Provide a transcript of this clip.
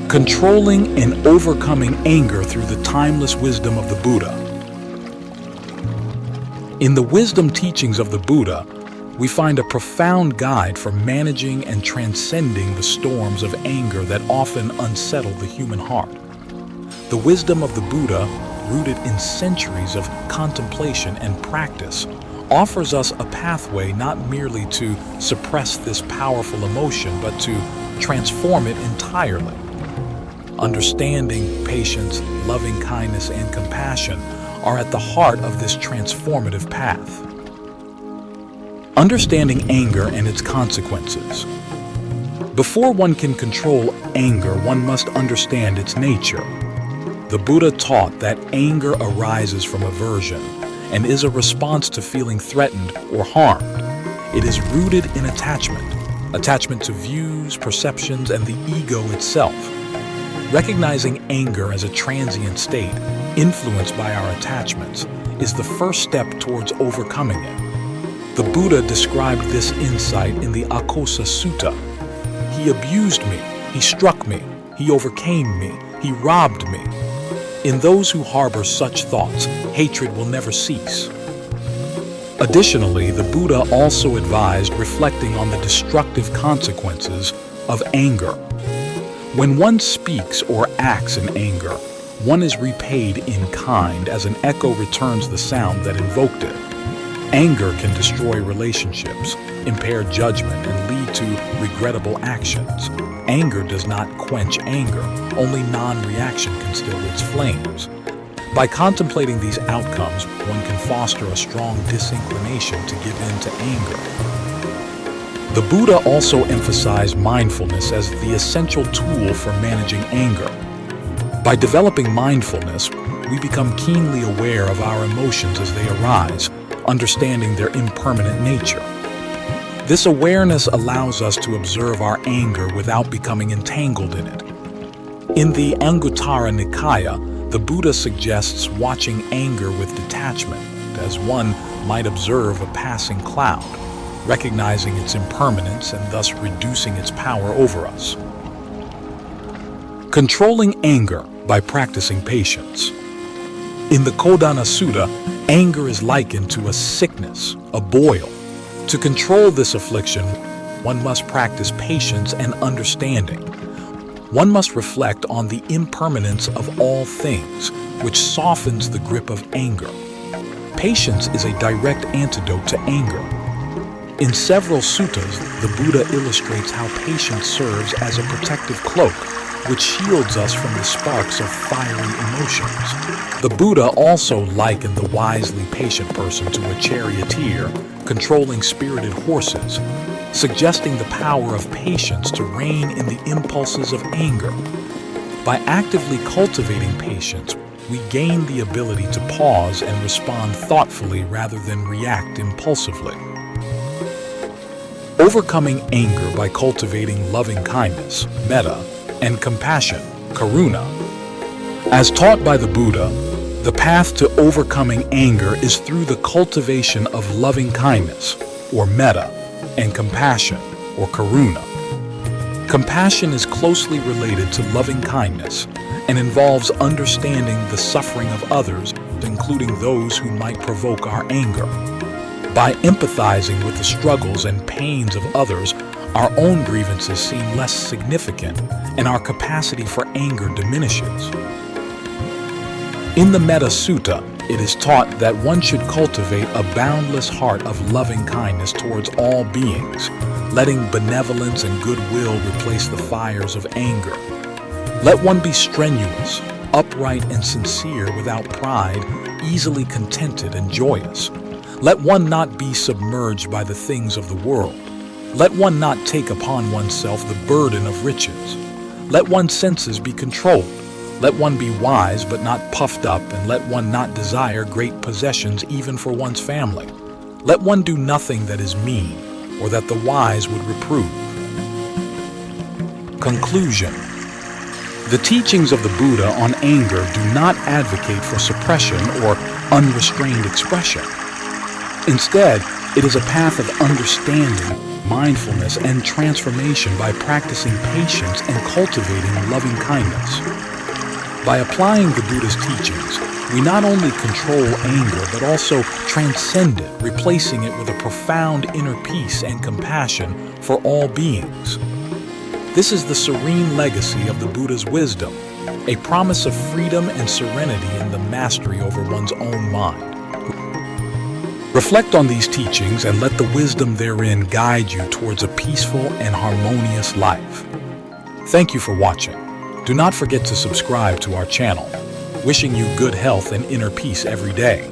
Controlling and overcoming anger through the timeless wisdom of the Buddha. In the wisdom teachings of the Buddha, we find a profound guide for managing and transcending the storms of anger that often unsettle the human heart. The wisdom of the Buddha, rooted in centuries of contemplation and practice, offers us a pathway not merely to suppress this powerful emotion, but to transform it entirely. Understanding, patience, loving kindness, and compassion are at the heart of this transformative path. Understanding anger and its consequences. Before one can control anger, one must understand its nature. The Buddha taught that anger arises from aversion and is a response to feeling threatened or harmed. It is rooted in attachment to views, perceptions, and the ego itself. Recognizing anger as a transient state, influenced by our attachments, is the first step towards overcoming it. The Buddha described this insight in the Akosa Sutta. He abused me, he struck me, he overcame me, he robbed me. In those who harbor such thoughts, hatred will never cease. Additionally, the Buddha also advised reflecting on the destructive consequences of anger. When one speaks or acts in anger, one is repaid in kind as an echo returns the sound that invoked it. Anger can destroy relationships, impair judgment, and lead to regrettable actions. Anger does not quench anger, only non-reaction can still its flames. By contemplating these outcomes, one can foster a strong disinclination to give in to anger. The Buddha also emphasized mindfulness as the essential tool for managing anger. By developing mindfulness, we become keenly aware of our emotions as they arise, understanding their impermanent nature. This awareness allows us to observe our anger without becoming entangled in it. In the Anguttara Nikaya, the Buddha suggests watching anger with detachment, as one might observe a passing cloud, recognizing its impermanence and thus reducing its power over us. Controlling anger by practicing patience. In the Kodana Sutta, anger is likened to a sickness, a boil. To control this affliction, one must practice patience and understanding. One must reflect on the impermanence of all things, which softens the grip of anger. Patience is a direct antidote to anger. In several suttas, the Buddha illustrates how patience serves as a protective cloak, which shields us from the sparks of fiery emotions. The Buddha also likened the wisely patient person to a charioteer controlling spirited horses, suggesting the power of patience to rein in the impulses of anger. By actively cultivating patience, we gain the ability to pause and respond thoughtfully rather than react impulsively. Overcoming anger by cultivating loving kindness, metta, and compassion, karuna. As taught by the Buddha, the path to overcoming anger is through the cultivation of loving kindness, or metta, and compassion, or karuna. Compassion is closely related to loving kindness and involves understanding the suffering of others, including those who might provoke our anger. By empathizing with the struggles and pains of others, our own grievances seem less significant and our capacity for anger diminishes. In the Metta Sutta, it is taught that one should cultivate a boundless heart of loving kindness towards all beings, letting benevolence and goodwill replace the fires of anger. Let one be strenuous, upright and sincere without pride, easily contented and joyous. Let one not be submerged by the things of the world. Let one not take upon oneself the burden of riches. Let one's senses be controlled. Let one be wise but not puffed up, and let one not desire great possessions even for one's family. Let one do nothing that is mean, or that the wise would reprove. Conclusion. The teachings of the Buddha on anger do not advocate for suppression or unrestrained expression. Instead, it is a path of understanding, mindfulness, and transformation by practicing patience and cultivating loving kindness. By applying the Buddha's teachings, we not only control anger but also transcend it, replacing it with a profound inner peace and compassion for all beings. This is the serene legacy of the Buddha's wisdom, a promise of freedom and serenity in the mastery over one's own mind. Reflect on these teachings and let the wisdom therein guide you towards a peaceful and harmonious life. Thank you for watching. Do not forget to subscribe to our channel. Wishing you good health and inner peace every day.